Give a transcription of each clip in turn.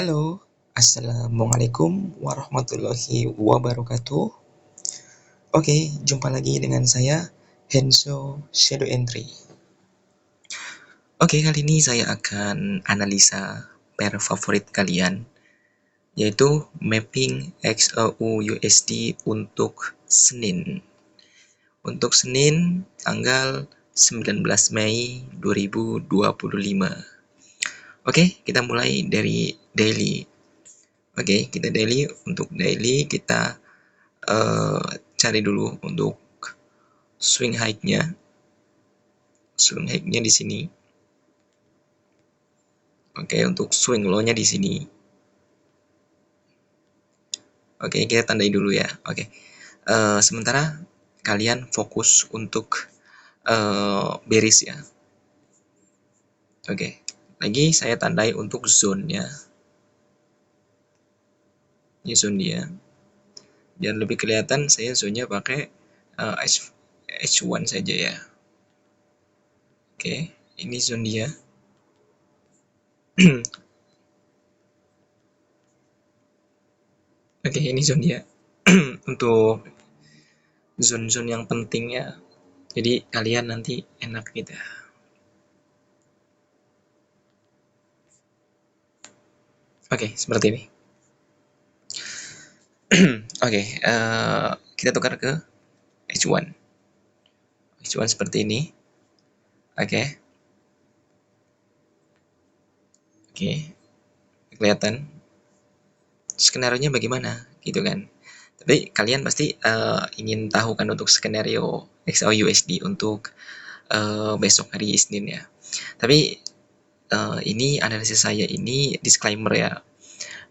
Halo, Assalamualaikum warahmatullahi wabarakatuh. Oke, jumpa lagi dengan saya, Henso Shadow Entry. Oke, kali ini saya akan analisa pair favorit kalian, yaitu mapping XAU USD untuk Senin. Untuk Senin, tanggal 19 Mei 2025. Oke, kita mulai dari daily. Oke, kita daily. Untuk daily kita cari dulu untuk swing high-nya. Swing high-nya di sini. Oke, untuk swing low-nya di sini. Oke, kita tandai dulu ya. Oke. Sementara kalian fokus untuk bearish ya. Oke. Lagi saya tandai untuk zone-nya. Ini zone dia. Biar lebih kelihatan, saya zone-nya pakai H1 saja ya. Oke, ini zone dia. Oke, ini zone dia. Untuk zone-zone yang pentingnya, jadi kalian nanti enak gitu. Oke, seperti ini. Oke, kita tukar ke H1. H1 seperti ini. Oke. Oke, kelihatan skenario-nya bagaimana gitu kan. Tapi kalian pasti ingin tahu kan untuk skenario XAUUSD untuk besok hari Senin ya. Tapi ini analisis saya ini disclaimer ya.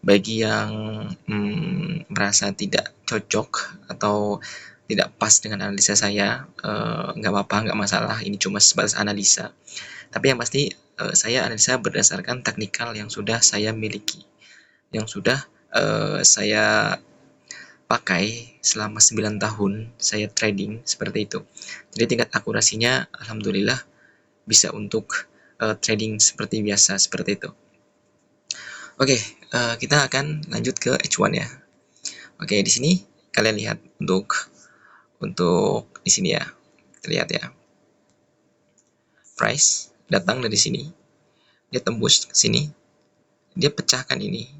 Bagi yang merasa tidak cocok atau tidak pas dengan analisa saya, nggak apa-apa, nggak masalah. Ini cuma sebatas analisa. Tapi yang pasti saya analisa berdasarkan teknikal yang sudah saya miliki, yang sudah saya pakai selama 9 tahun saya trading seperti itu. Jadi tingkat akurasinya alhamdulillah bisa untuk trading seperti biasa seperti itu. Oke, kita akan lanjut ke H1 ya. Oke, di sini kalian lihat untuk di sini ya. Kita lihat ya. Price datang dari sini. Dia tembus ke sini. Dia pecahkan ini.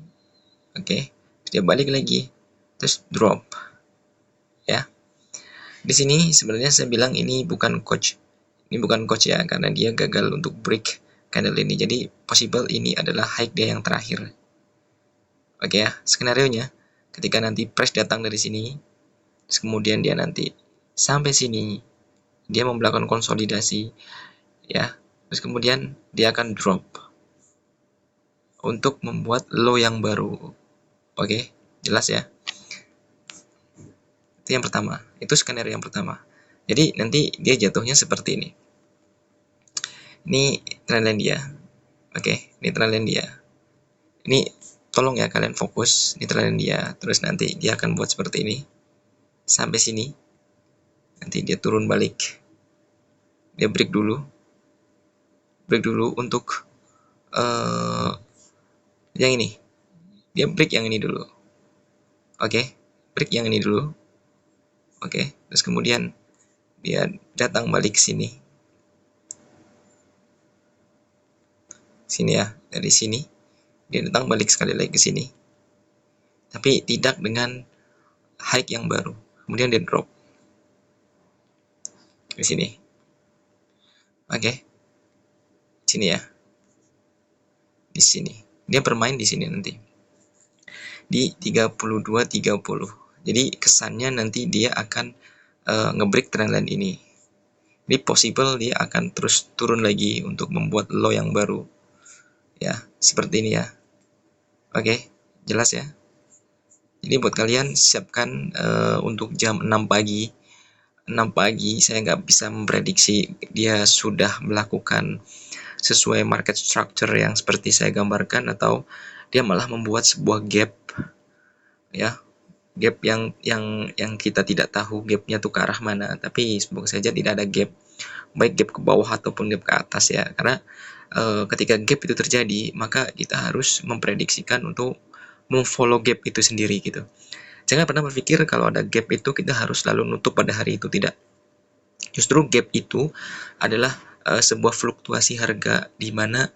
Oke, dia balik lagi. Terus drop. Ya. Di sini sebenarnya saya bilang ini bukan coach. Ini bukan coach ya, karena dia gagal untuk break candle ini. Jadi possible ini adalah high dia yang terakhir. Oke ya, skenario-nya ketika nanti price datang dari sini, terus kemudian dia nanti sampai sini, dia melakukan konsolidasi ya, terus kemudian dia akan drop untuk membuat low yang baru. Oke, jelas ya. Itu yang pertama, itu skenario yang pertama. Jadi nanti dia jatuhnya seperti ini. Ini trendline dia. Oke, ini trendline dia. Ini tolong ya kalian fokus, ini trendline dia. Terus nanti dia akan buat seperti ini sampai sini. Nanti dia turun balik. Dia break dulu untuk yang ini. Dia break yang ini dulu. Oke, break yang ini dulu. Oke, terus kemudian dia datang balik sini. Sini ya, dari sini. Dia datang balik sekali lagi ke sini. Tapi tidak dengan high yang baru. Kemudian dia drop. Di sini. Oke. Sini ya. Di sini. Dia bermain di sini nanti. Di 32.30. Jadi kesannya nanti dia akan ngebreak trendline ini. Ini possible dia akan terus turun lagi untuk membuat low yang baru. Ya, seperti ini ya. Oke, jelas ya. Jadi buat kalian siapkan untuk jam 6 pagi. 6 pagi saya nggak bisa memprediksi dia sudah melakukan sesuai market structure yang seperti saya gambarkan, atau dia malah membuat sebuah gap ya, gap yang kita tidak tahu gapnya tuh ke arah mana. Tapi semoga saja tidak ada gap, baik gap ke bawah ataupun gap ke atas ya, karena ketika gap itu terjadi, maka kita harus memprediksikan untuk memfollow gap itu sendiri gitu. Jangan pernah berpikir kalau ada gap itu kita harus selalu nutup pada hari itu, tidak. Justru gap itu adalah sebuah fluktuasi harga di mana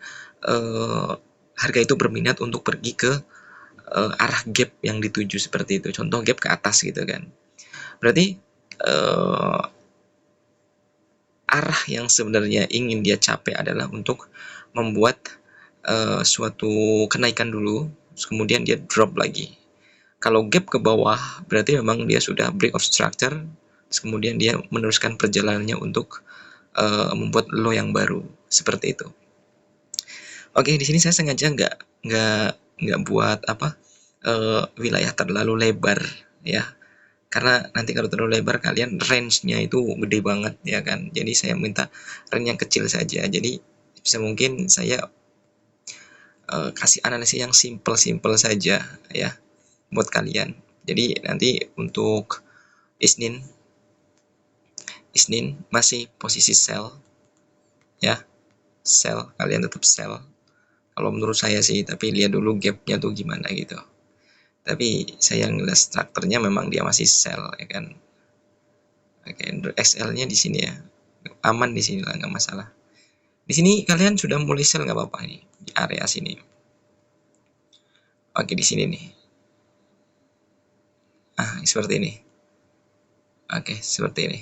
harga itu berminat untuk pergi ke arah gap yang dituju seperti itu. Contoh gap ke atas gitu kan. Berarti arah yang sebenarnya ingin dia capai adalah untuk membuat suatu kenaikan dulu, kemudian dia drop lagi. Kalau gap ke bawah, berarti memang dia sudah break of structure, kemudian dia meneruskan perjalanannya untuk membuat low yang baru, seperti itu. Oke, di sini saya sengaja nggak buat wilayah terlalu lebar ya, karena nanti kalau terlalu lebar kalian range-nya itu gede banget ya kan. Jadi saya minta range yang kecil saja. Jadi bisa mungkin saya kasih analisis yang simple-simple saja ya buat kalian. Jadi nanti untuk Isnin masih posisi sell ya, sell, kalian tetap sell kalau menurut saya sih, tapi lihat dulu gapnya tuh gimana gitu. Tapi saya ngeliat strukturnya memang dia masih sell ya kan. Oke, XL-nya di sini ya, aman di sini lah, nggak masalah. Di sini kalian sudah mulai sell nggak apa-apa nih di area sini. Oke, di sini nih. Seperti ini. Oke, seperti ini.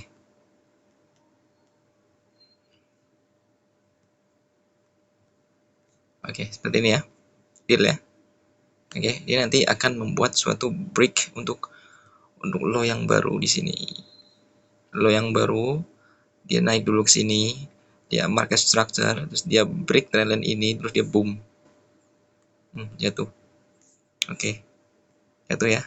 Oke, seperti ini ya. Deal ya. Oke, dia nanti akan membuat suatu break untuk low yang baru di sini. Low yang baru, dia naik dulu ke sini, dia market structure, terus dia break trendline ini, terus dia boom. Jatuh. Oke. Jatuh ya.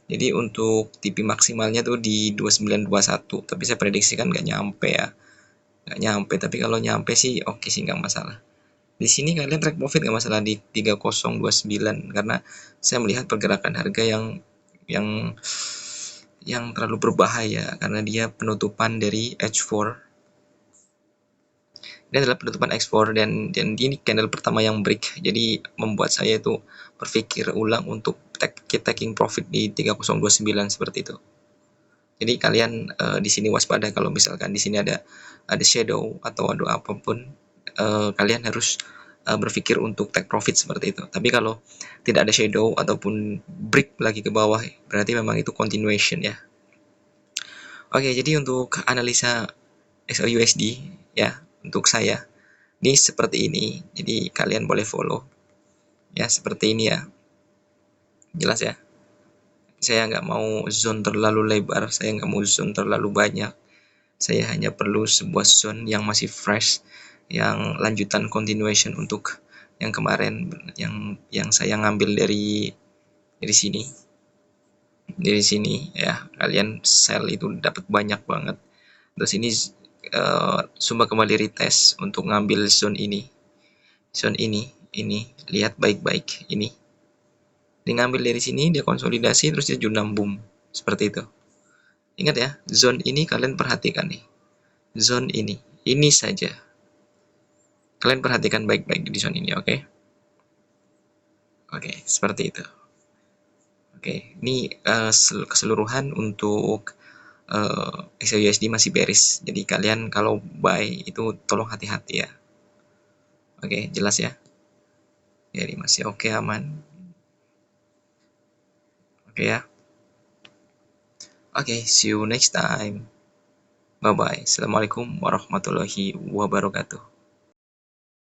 Jadi untuk TP maksimalnya tuh di 2921, tapi saya prediksikan nggak nyampe ya. Nggak nyampe, tapi kalau nyampe sih oke sih, nggak masalah. Di sini kalian track profit nggak masalah di 3029 karena saya melihat pergerakan harga yang terlalu berbahaya karena dia penutupan dari H4. Ini adalah penutupan H4 dan ini candle pertama yang break. Jadi membuat saya itu berpikir ulang untuk taking profit di 3029 seperti itu. Jadi kalian di sini waspada kalau misalkan di sini ada shadow atau ada apapun, kalian harus berpikir untuk take profit seperti itu. Tapi kalau tidak ada shadow ataupun break lagi ke bawah, berarti memang itu continuation ya. Oke, jadi untuk analisa XAUUSD ya, untuk saya ini seperti ini. Jadi kalian boleh follow ya, seperti ini ya. Jelas ya. Saya nggak mau zone terlalu lebar, saya nggak mau zone terlalu banyak. Saya hanya perlu sebuah zone yang masih fresh, yang lanjutan continuation untuk yang kemarin, yang saya ngambil dari sini. Dari sini ya, kalian sell itu dapat banyak banget. Terus ini coba kembali retest untuk ngambil zone ini. Zone ini lihat baik-baik ini. Dia ngambil dari sini, dia konsolidasi, terus dia jurnam boom. Seperti itu. Ingat ya, zone ini kalian perhatikan nih. Zone ini saja. Kalian perhatikan baik-baik di zone ini, oke? Oke, seperti itu. Oke, ini keseluruhan untuk XAUUSD masih bearish. Jadi kalian kalau buy itu tolong hati-hati ya. Oke, jelas ya? Jadi masih oke, aman. Oke ya. Oke, see you next time. Bye-bye. Assalamualaikum warahmatullahi wabarakatuh.